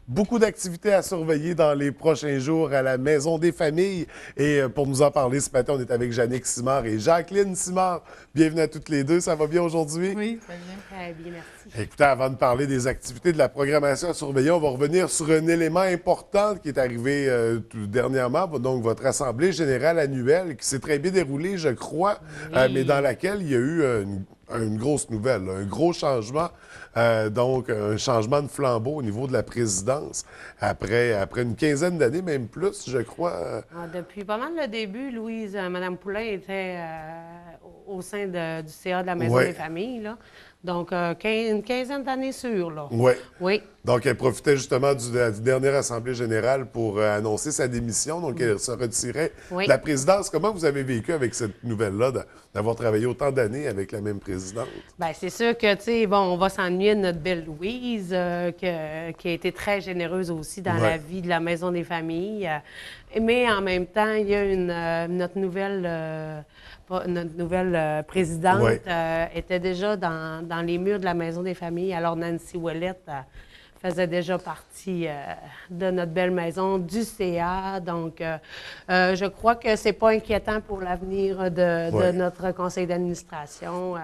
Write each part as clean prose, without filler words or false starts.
Beaucoup d'activités à surveiller dans les prochains jours à la Maison des familles. Et pour nous en parler ce matin, on est avec Jannick Simard et Jacqueline Simard. Bienvenue à toutes les deux. Ça va bien aujourd'hui? Oui, très bien. Très bien, merci. Écoutez, avant de parler des activités de la programmation à surveiller, on va revenir sur un élément important qui est arrivé tout dernièrement, donc votre Assemblée générale annuelle qui s'est très bien déroulée, je crois, mais dans Oui. laquelle il y a eu une grosse nouvelle, un gros changement, donc un changement de flambeau au niveau de la présidence après une quinzaine d'années, même plus, je crois. Depuis pas mal le début, Louise, Mme Poulain était au sein du CA de la Maison Oui, des familles, là. Donc, une quinzaine d'années sûres, là. oui. Oui. Donc, elle profitait justement de la dernière Assemblée générale pour annoncer sa démission. Donc, elle se retirait de Oui. la présidence. Comment vous avez vécu avec cette nouvelle-là, d'avoir travaillé autant d'années avec la même présidente? Bien, c'est sûr que, tu sais, bon, on va s'ennuyer de notre belle Louise, qui a été très généreuse aussi dans Oui, la vie de la Maison des familles. Mais en même temps, il y a notre nouvelle oui. présidente était déjà dans les murs de la Maison des familles. Alors, Nancy Ouellette faisait déjà partie de notre belle maison, du CA. Donc, je crois que c'est pas inquiétant pour l'avenir de Oui. notre conseil d'administration.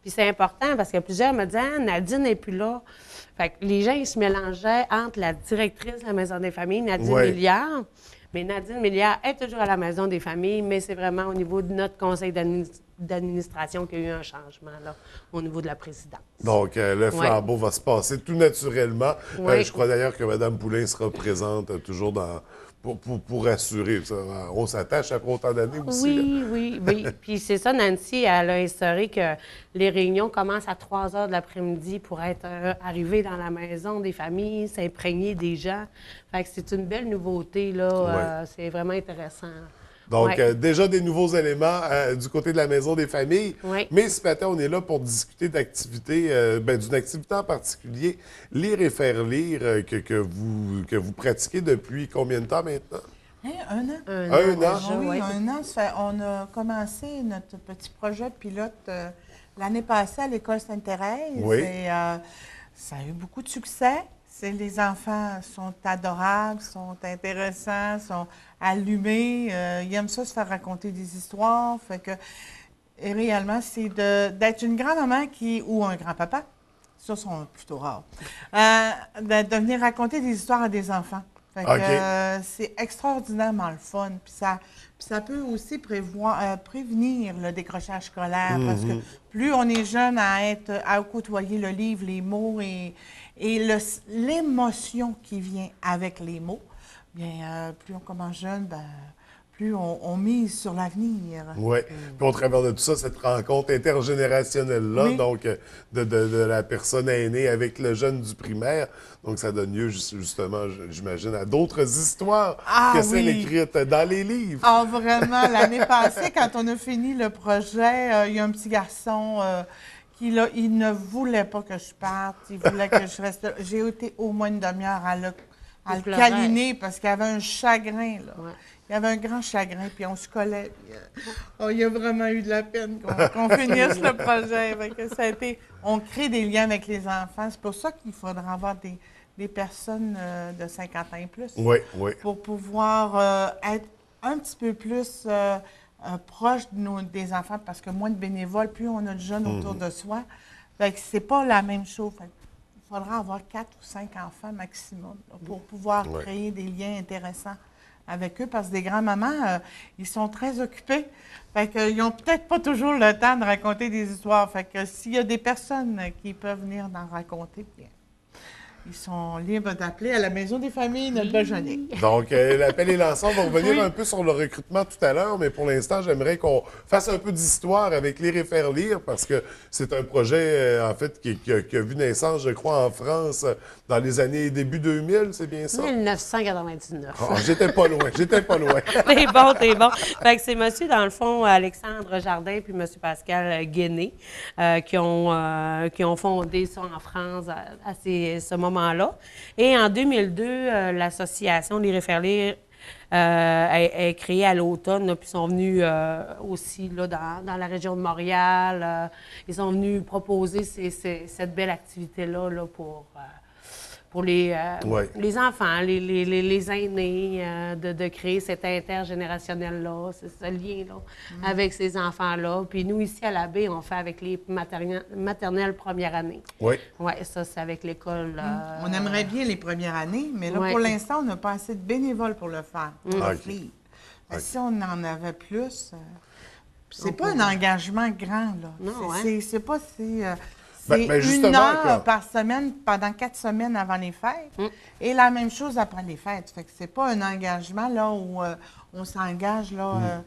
Puis c'est important parce que plusieurs me disaient, ah, Nadine n'est plus là. Fait que les gens, ils se mélangeaient entre la directrice de la Maison des familles, Nadine Oui. Milliard. Mais Nadine Milliard est toujours à la Maison des familles, mais c'est vraiment au niveau de notre conseil d'administration qu'il y a eu un changement là, au niveau de la présidence. Donc, le Oui. flambeau va se passer tout naturellement. Oui. Je crois d'ailleurs que Mme Poulain sera présente toujours pour assurer ça. On s'attache après autant d'années aussi, là. Oui, oui, oui. Puis c'est ça, Nancy, elle a instauré que les réunions commencent à 3 heures de l'après-midi pour être arrivées dans la maison des familles, s'imprégner des gens. Fait que c'est une belle nouveauté, là. Oui. C'est vraiment intéressant. Donc, Oui, déjà des nouveaux éléments du côté de la Maison des familles. oui. Mais ce matin, on est là pour discuter d'activités, d'une activité en particulier, lire et faire lire, que vous pratiquez depuis combien de temps maintenant? Hein, un an? Un an Un an? déjà, Oui, oui. un an. On a commencé notre petit projet pilote l'année passée à l'école Sainte-Thérèse. Oui. Et ça a eu beaucoup de succès. Les enfants sont adorables, sont intéressants, sont allumés. Ils aiment ça se faire raconter des histoires. Fait que, et réellement, c'est d'être une grand-maman ou un grand-papa. Ça, sont plutôt rares. De venir raconter des histoires à des enfants. Fait que, OK. c'est extraordinairement le fun. Puis ça peut aussi prévenir le décrochage scolaire parce que plus on est jeune à côtoyer le livre, les mots et l'émotion qui vient avec les mots, bien, plus on commence jeune, ben, plus on mise sur l'avenir. Oui. Puis au travers de tout ça, cette rencontre intergénérationnelle-là, Oui. donc de la personne aînée avec le jeune du primaire. Donc, ça donne lieu, justement, j'imagine, à d'autres histoires Ah que celles oui! écrites dans les livres. Ah, vraiment, l'année passée, quand on a fini le projet, il y a un petit garçon qui, là, il ne voulait pas que je parte, il voulait que je reste là. J'ai été au moins une demi-heure à le Il pleurait. câliner parce qu'il avait un chagrin, là. Ouais. Il avait un grand chagrin, puis on se collait. Puis, oh, il a vraiment eu de la peine qu'on finisse le projet. Fait que ça a été, on crée des liens avec les enfants. C'est pour ça qu'il faudra avoir des personnes de 50 ans et plus Oui, oui. pour pouvoir être un petit peu plus proche des enfants, parce que moins de bénévoles, plus on a de jeunes autour de soi. Fait que c'est pas la même chose. Fait que il faudra avoir 4 ou 5 enfants maximum là, pour pouvoir Ouais. créer des liens intéressants avec eux, parce que des grands-mamans, ils sont très occupés. Fait qu'ils n'ont peut-être pas toujours le temps de raconter des histoires. Fait que s'il y a des personnes qui peuvent venir en raconter, bien, ils sont libres d'appeler à la Maison des familles, notre belle Jannick. Donc, l'appel est lancé. On va revenir Oui. un peu sur le recrutement tout à l'heure, mais pour l'instant, j'aimerais qu'on fasse un peu d'histoire avec Lire et faire lire, parce que c'est un projet, en fait, qui a vu naissance, je crois, en France dans les années début 2000, c'est bien ça? 1999. Ah, j'étais pas loin, j'étais pas loin. T'es bon, t'es bon. Fait que c'est monsieur, dans le fond, Alexandre Jardin puis monsieur Pascal Guéné qui ont fondé ça en France à ce moment-là. Et en 2002, l'association Les Faire Lire est créée à l'automne, là, puis ils sont venus aussi là, dans la région de Montréal. Ils sont venus proposer cette belle activité-là là, pour les Ouais. enfants, les aînés, de créer cet intergénérationnel-là, ce lien-là avec ces enfants-là. Puis nous, ici à la baie, on fait avec les maternelles première année. Oui. Oui, ça, c'est avec l'école. On aimerait bien les premières années, mais là, Ouais. pour l'instant, on n'a pas assez de bénévoles pour le faire, pour Ok. l'offrir. Ok. Si on en avait plus, c'est pas un engagement grand, là. Non, C'est pas si... Ben, c'est justement, une heure quoi. par semaine pendant 4 semaines avant les fêtes et la même chose après les fêtes. Fait que c'est pas un engagement là où on s'engage là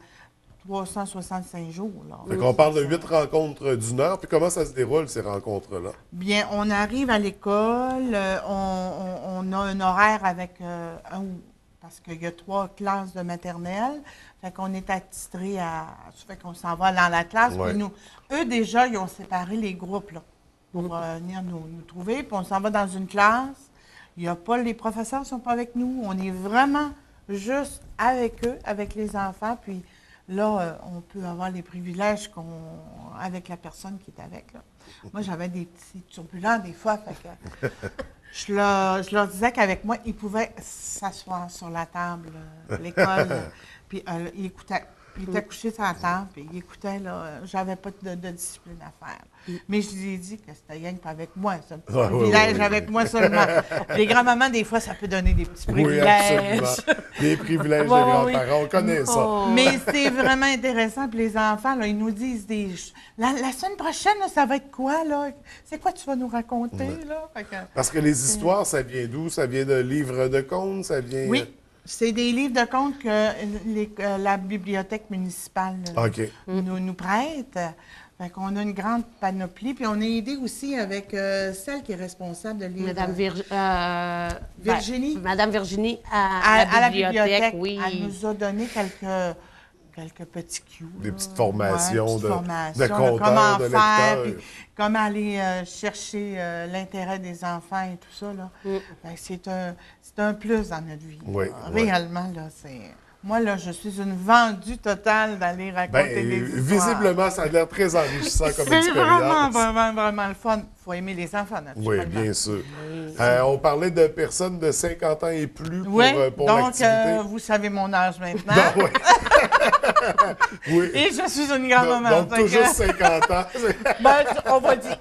365 jours. Là. Fait qu'on parle de 8 rencontres d'une heure. Puis comment ça se déroule, ces rencontres-là? Bien, on arrive à l'école, on a un horaire avec parce qu'il y a 3 classes de maternelle. Fait qu'on est attitré à... Ça fait qu'on s'en va dans la classe. Ouais. Puis nous, eux, déjà, ils ont séparé les groupes, là, pour venir nous trouver. Puis on s'en va dans une classe. Il y a pas... Les professeurs ne sont pas avec nous. On est vraiment juste avec eux, avec les enfants. Puis là, on peut avoir les privilèges avec la personne qui est avec, là. Moi, j'avais des petits turbulents des fois. Fait que je leur disais qu'avec moi, ils pouvaient s'asseoir sur la table, l'école. Puis il écoutait. Il était couché sur la table, puis il écoutait, là. J'avais pas de discipline à faire. Mais je lui ai dit que c'était rien que pas avec moi. C'est un petit privilège avec moi seulement. Les grands-mamans, des fois, ça peut donner des petits Oui, privilèges. absolument. Les privilèges des Ouais, grands-parents, on connaît ça. Oh. Mais c'est vraiment intéressant. Puis les enfants, là, ils nous disent la semaine prochaine, là, ça va être quoi, là? C'est quoi tu vas nous raconter, là? Fait que... Parce que les histoires, ça vient d'où? Ça vient de livres de contes? Ça vient... Oui. C'est des livres de contes que la bibliothèque municipale OK. nous prête. Fait qu'on a une grande panoplie. Puis on est aidé aussi avec celle qui est responsable de lire. Madame Virginie. Madame Virginie à à la bibliothèque, oui. Elle nous a donné quelques petits cues. Des là. petites formations petites de formations, là, compteurs, comment de faire, lecteurs. puis comment aller chercher l'intérêt des enfants et tout ça. Là. Fait que c'est un plus dans notre vie. Oui, là. oui. Réellement, là, c'est... Moi, là, je suis une vendue totale d'aller raconter des histoires. Visiblement, ça a l'air très enrichissant comme C'est expérience. vraiment, vraiment, vraiment le fun. Il faut aimer les enfants, Oui, naturellement. bien sûr. On parlait de personnes de 50 ans et plus Oui, pour donc, l'activité. vous savez mon âge maintenant. Non, oui. Oui. Et je suis une grand-maman. Donc, fait tout que- juste 50 ans. Ben, on va dire.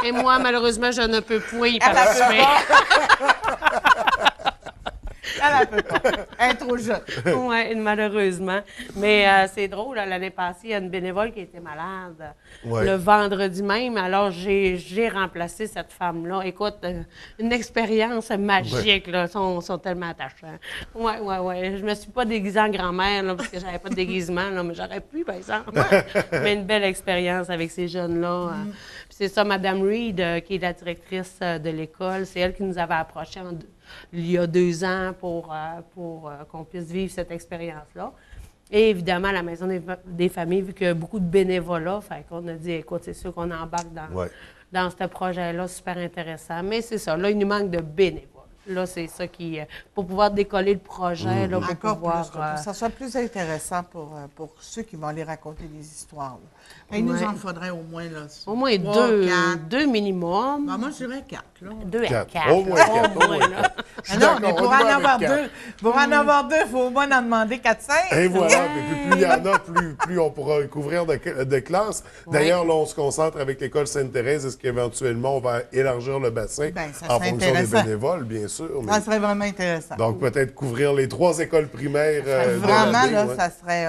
Et moi, malheureusement, je ne peux point y Elle la peut participer. pas. Elle la peut pas. Elle est trop jeune. Oui, malheureusement. Mais c'est drôle, là, l'année passée, il y a une bénévole qui était malade Ouais. le vendredi même. Alors, j'ai remplacé cette femme-là. Écoute, une expérience magique, là. Ils sont tellement attachants. Oui, oui, oui. Je me suis pas déguisée en grand-mère, là, parce que j'avais pas de déguisement, là, mais j'aurais pu, par exemple. Mais une belle expérience avec ces jeunes-là. Puis c'est ça, Mme Reed, qui est la directrice de l'école, c'est elle qui nous avait approchés il y a 2 ans pour qu'on puisse vivre cette expérience-là. Et évidemment, la Maison des familles, vu qu'il y a beaucoup de bénévolat, fait qu'on a dit, écoute, c'est sûr qu'on embarque dans ce projet-là, super intéressant. Mais c'est ça, là, il nous manque de bénévoles. Là, c'est ça qui... pour pouvoir décoller le projet, là, pour Encore pouvoir... plus, pour que ça soit plus intéressant pour ceux qui vont aller raconter des histoires. Là. Il nous en faudrait au moins, là, au moins 3, 2 4. minimum. Ben, moi, je dirais 4. Là. 2 à 4. 4. Au moins 4. Au moins 4. Je suis Non, d'accord, mais on pour y va en avoir avec 4. 2, il faut au moins en demander 4-5. Et voilà, mais plus il y en a, plus on pourra couvrir de classes. D'ailleurs, là, on se concentre avec l'école Sainte-Thérèse. Est-ce qu'éventuellement, on va élargir le bassin Ben, ça en serait fonction des intéressant. bénévoles, bien sûr. mais- Ça serait vraiment intéressant. Donc, peut-être couvrir les 3 écoles primaires de Vraiment, l'année, là, ouais. ça serait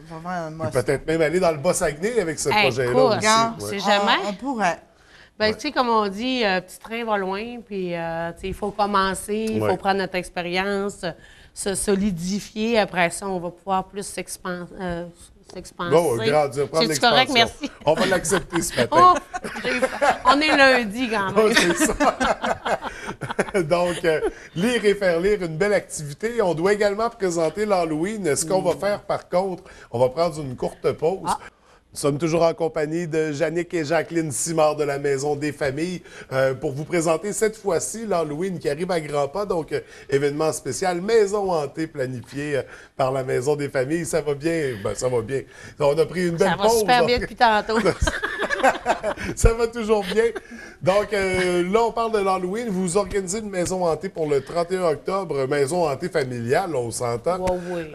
vraiment un Puis must. peut-être même aller dans le Bas-Saguenay avec ce Hey, projet-là écoute, aussi. Regarde, ouais. c'est jamais. On pourrait. Ben, tu sais, comme on dit, petit train va loin, puis tu sais, il faut commencer, il Ouais. faut prendre notre expérience, se solidifier. Après ça, on va pouvoir plus s'expanser. Bon, grandir, prendre C'est correct, l'expansion. merci. On va l'accepter ce matin. Oh, on est lundi quand Oh, même. c'est ça. Donc, lire et faire lire, une belle activité. On doit également présenter l'Halloween. Ce qu'on va faire, par contre, on va prendre une courte pause. Nous sommes toujours en compagnie de Jannick et Jacqueline Simard de la Maison des familles pour vous présenter cette fois-ci l'Halloween qui arrive à grands pas. Donc, événement spécial, maison hantée planifiée par la Maison des familles. Ça va bien? Ben, ça va bien. On a pris une belle Ça va pause. super donc- bien depuis tantôt. Ça va toujours bien. Donc, là, on parle de l'Halloween. Vous organisez une maison hantée pour le 31 octobre, maison hantée familiale, on s'entend. Oui.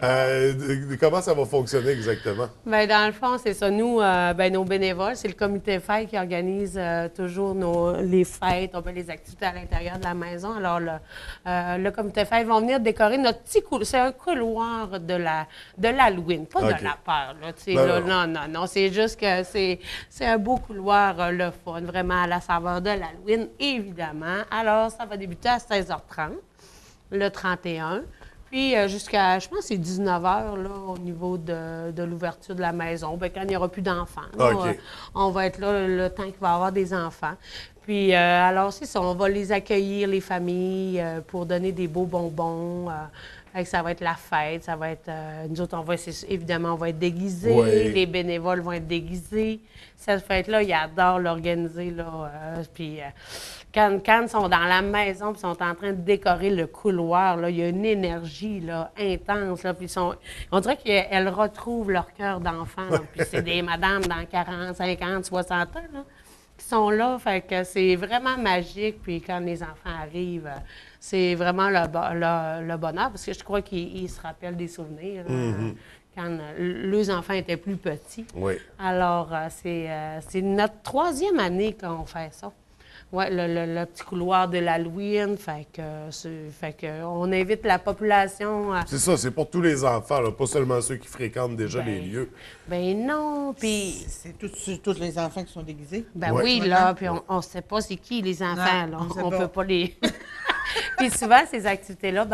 Comment ça va fonctionner exactement? Bien, dans le fond, c'est ça. Nous, nos bénévoles, c'est le comité fête qui organise toujours les fêtes, on fait les activités à l'intérieur de la maison. Alors, le comité fête vont venir décorer notre petit couloir. C'est un couloir de l'Halloween, pas OK. de la peur. Là, tu sais, Non, là, non. non. C'est juste que c'est un beau couloir, le fun, vraiment à la saveur de l'Halloween, évidemment. Alors, ça va débuter à 16h30, le 31. Puis jusqu'à, je pense, c'est 19h là, au niveau de l'ouverture de la maison. Bien, quand il n'y aura plus d'enfants. Là, OK. on va être là le temps qu'il va y avoir des enfants. Puis, alors, c'est ça, on va les accueillir, les familles, pour donner des beaux bonbons. Fait que ça va être la fête, ça va être... nous autres, évidemment, on va être déguisés. Oui. Les bénévoles vont être déguisés. Cette fête-là, ils adorent l'organiser, là. Puis, quand ils sont dans la maison, puis sont en train de décorer le couloir, là, il y a une énergie, là, intense, là. Puis on dirait qu'elles retrouvent leur cœur d'enfant, là. Puis c'est des madames dans 40, 50, 60 ans, là, qui sont là. Fait que c'est vraiment magique. Puis quand les enfants arrivent... c'est vraiment le bonheur, parce que je crois qu'ils se rappellent des souvenirs quand leurs enfants étaient plus petits. Oui. Alors, c'est notre 3e année qu'on fait ça. Oui, le petit couloir de l'Halloween. Fait que on invite la population à... C'est ça, c'est pour tous les enfants, là, pas seulement ceux qui fréquentent déjà les lieux. Ben non, puis... C'est tous les enfants qui sont déguisés. Ben Ouais. oui, là, puis on ne sait pas c'est qui les enfants, Non, là. on sait On pas. peut pas les... Puis souvent, ces activités-là,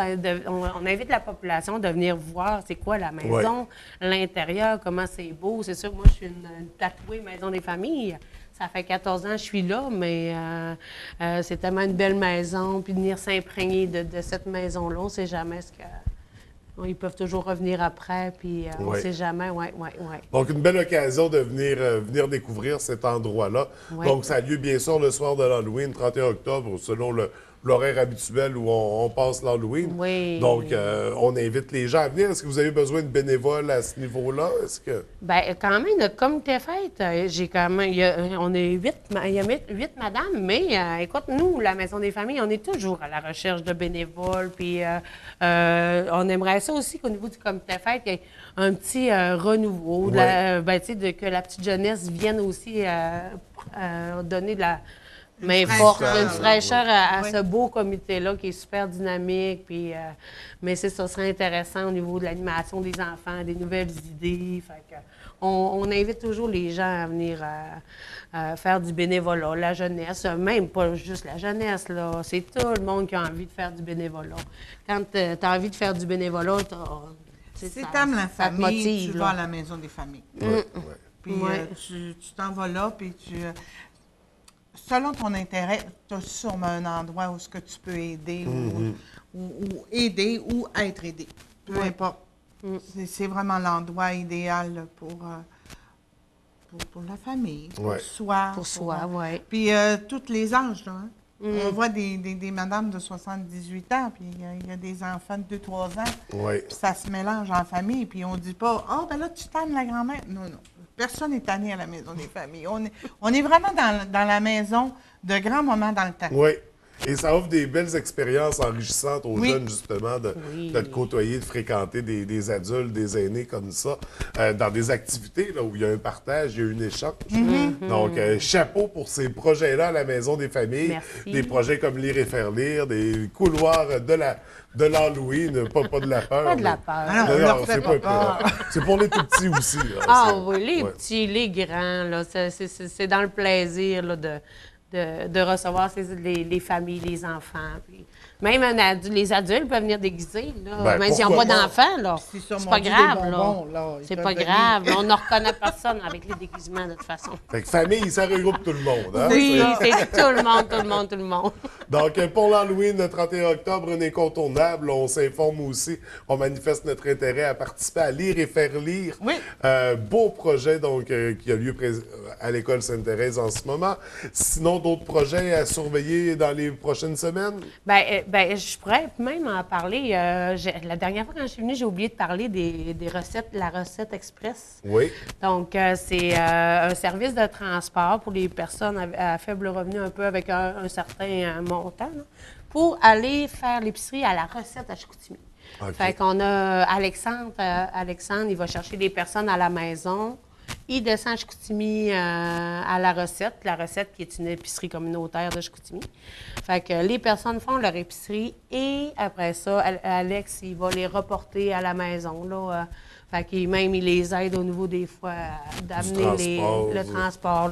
on invite la population de venir voir c'est quoi la maison, l'intérieur, comment c'est beau. C'est sûr, moi, je suis une tatouée Maison des familles. Ça fait 14 ans que je suis là, mais c'est tellement une belle maison. Puis de venir s'imprégner de cette maison-là, on ne sait jamais ce que... Ils peuvent toujours revenir après, puis on ne Ouais. sait jamais, oui. Donc, une belle occasion de venir découvrir cet endroit-là. Ouais. Donc, ça a lieu, bien sûr, le soir de l'Halloween, 31 octobre, selon l'horaire habituel où on passe l'Halloween. Oui. Donc, on invite les gens à venir. Est-ce que vous avez besoin de bénévoles à ce niveau-là? Est-ce que... Bien, quand même, notre comité fête, j'ai quand même, on est 8 madames, mais écoute, nous, la Maison des familles, on est toujours à la recherche de bénévoles, puis on aimerait ça aussi qu'au niveau du comité fête, il y ait un petit renouveau, Ouais. que la petite jeunesse vienne aussi donner de la... Mais fraîcheur, forte, là. une fraîcheur à Oui. ce beau comité-là qui est super dynamique. Puis, mais ça serait intéressant au niveau de l'animation des enfants, des nouvelles idées. Fait que on invite toujours les gens à venir faire du bénévolat, la jeunesse, même pas juste la jeunesse, là. C'est tout le monde qui a envie de faire du bénévolat. Quand tu as envie de faire du bénévolat, Si ça- tu aimes la ça te famille, motive, tu là. vas à la Maison des familles. Ouais, ouais. Puis Ouais. tu t'en vas là, puis selon ton intérêt, tu as sûrement un endroit où ce que tu peux aider ou aider ou être aidé. Peu importe. C'est vraiment l'endroit idéal là, pour la famille, pour Ouais. soi. Pour soi, oui. Puis tous les âges, là, hein. On voit des madames de 78 ans, puis il y a des enfants de 2-3 ans. Ouais. Puis ça se mélange en famille, puis on dit pas « Ah, ben là, tu tannes la grand-mère. » Non, non. Personne n'est tanné à la Maison des familles. On est vraiment dans la maison de grands moments dans le temps. Oui. Et ça offre des belles expériences enrichissantes aux Oui. jeunes, justement, de te côtoyer, de fréquenter des adultes, des aînés comme ça, dans des activités là, où il y a un partage, il y a un échange. Donc, chapeau pour ces projets-là à la Maison des familles. Merci. Des projets comme Lire et faire lire, des couloirs de l'Halloween, pas de la peur. Pas de la mais- peur. Ah non, on Non, leur non, fait c'est pas pas peur. C'est pour les tout petits aussi. Là. Ah C'est- oui, les ouais. petits, les grands, là, c'est dans le plaisir là, de recevoir les familles, les enfants. Puis même les adultes peuvent venir déguiser, là, Ben, même s'ils n'ont pas pourquoi pas? d'enfants. Là. Si ça, C'est mon pas Dieu, grave. des Là. bonbons, là, ils C'est peuvent pas venir. grave. Là, on ne reconnaît personne avec les déguisements, de toute façon. Fait que famille, ça regroupe tout le monde. Hein? Oui, C'est- c'est tout le monde, tout le monde, tout le monde. Donc, pour l'Halloween, le 31 octobre, un incontournable. On s'informe aussi, on manifeste notre intérêt à participer à Lire et faire lire. Oui. Beau projet, donc, qui a lieu à l'École Sainte-Thérèse en ce moment. Sinon, sinon, d'autres projets à surveiller dans les prochaines semaines? Je pourrais même en parler. La dernière fois, quand je suis venue, j'ai oublié de parler des recettes, la recette express. Oui. Donc, c'est un service de transport pour les personnes à faible revenu, un peu avec un certain montant, là, pour aller faire l'épicerie à la recette à Chicoutimi. OK. Fait qu'on a Alexandre. Alexandre, il va chercher des personnes à la maison. Il descend à Chicoutimi à la recette qui est une épicerie communautaire de Chicoutimi. Fait que les personnes font leur épicerie et après ça, Alex, il va les reporter à la maison, là. Fait qu'il même, il les aide au niveau des fois d'amener le transport,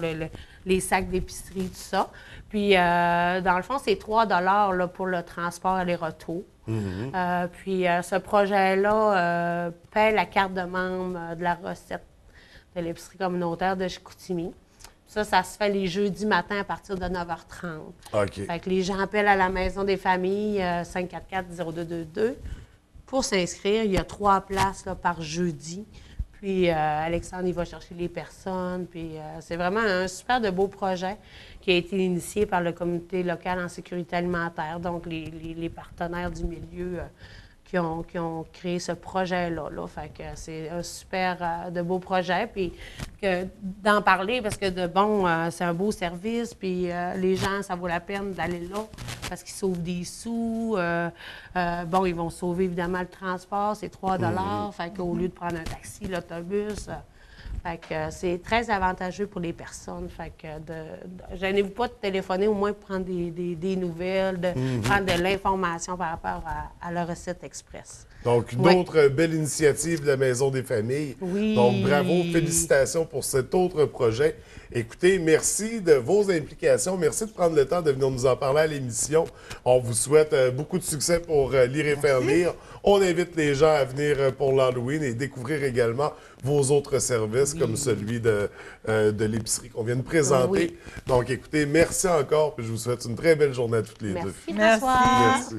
les sacs d'épicerie, tout ça. Puis, dans le fond, c'est 3 là, pour le transport aller-retour. Puis, ce projet-là paie la carte de membre de la recette de l'épicerie communautaire de Chicoutimi. Ça se fait les jeudis matins à partir de 9h30. OK. Fait que les gens appellent à la Maison des familles 544-0222 pour s'inscrire. Il y a 3 places là, par jeudi. Puis Alexandre, il va chercher les personnes. Puis c'est vraiment un super de beau projet qui a été initié par le comité local en sécurité alimentaire, donc les partenaires du milieu qui ont créé ce projet-là. Là. Fait que c'est un super de beau projet. Puis d'en parler parce que c'est un beau service. Puis les gens, ça vaut la peine d'aller là parce qu'ils sauvent des sous. Ils vont sauver évidemment le transport, c'est 3 Fait qu'au lieu de prendre un taxi, l'autobus. Fait que c'est très avantageux pour les personnes. Fait que gênez-vous pas de téléphoner, au moins pour prendre des nouvelles, de prendre de l'information par rapport à la recette express. Donc, d'autres belles initiatives de la Maison des familles. Oui. Donc, bravo, félicitations pour cet autre projet. Écoutez, merci de vos implications. Merci de prendre le temps de venir nous en parler à l'émission. On vous souhaite beaucoup de succès pour Lire et faire lire. On invite les gens à venir pour l'Halloween et découvrir également vos autres services comme celui de l'épicerie qu'on vient de présenter. Oui. Donc, écoutez, merci encore. Puis je vous souhaite une très belle journée à toutes les deux. Merci, François. Merci.